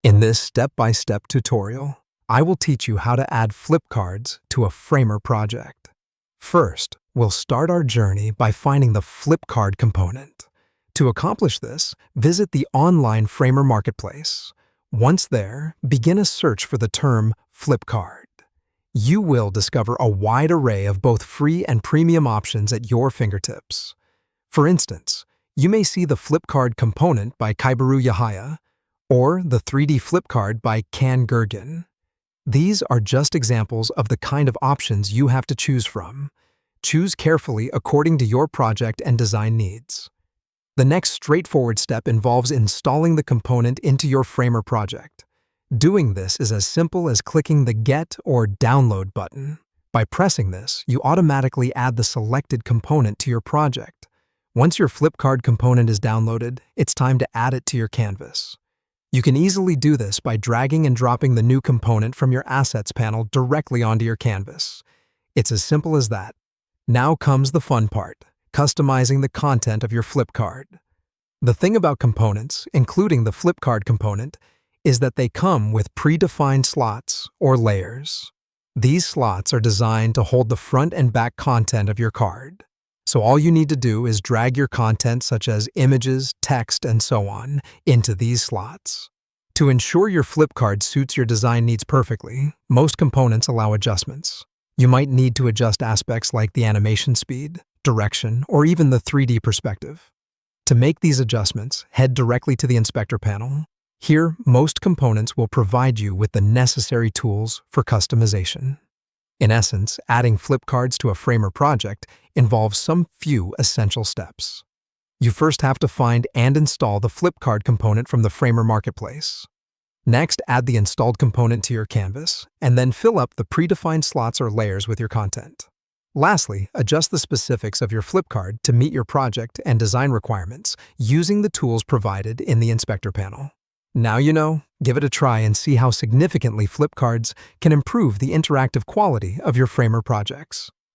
In this step-by-step tutorial, I will teach you how to add flip cards to a Framer project. First, we'll start our journey by finding the flip card component. To accomplish this, visit the online Framer marketplace. Once there, begin a search for the term flip card. You will discover a wide array of both free and premium options at your fingertips. For instance, you may see the flip card component by Kaibaru Yahaya, or the 3D flip card by Can Gergen. These are just examples of the kind of options you have to choose from. Choose carefully according to your project and design needs. The next straightforward step involves installing the component into your Framer project. Doing this is as simple as clicking the Get or Download button. By pressing this, you automatically add the selected component to your project. Once your flip card component is downloaded, it's time to add it to your canvas. You can easily do this by dragging and dropping the new component from your Assets panel directly onto your canvas. It's as simple as that. Now comes the fun part, customizing the content of your flip card. The thing about components, including the flip card component, is that they come with predefined slots or layers. These slots are designed to hold the front and back content of your card. So all you need to do is drag your content such as images, text, and so on into these slots. To ensure your flip card suits your design needs perfectly, most components allow adjustments. You might need to adjust aspects like the animation speed, direction, or even the 3D perspective. To make these adjustments, head directly to the inspector panel. Here, most components will provide you with the necessary tools for customization. In essence, adding flip cards to a Framer project involves some few essential steps. You first have to find and install the flip card component from the Framer marketplace. Next, add the installed component to your canvas, and then fill up the predefined slots or layers with your content. Lastly, adjust the specifics of your flip card to meet your project and design requirements using the tools provided in the inspector panel. Now you know, give it a try and see how significantly flip cards can improve the interactive quality of your Framer projects.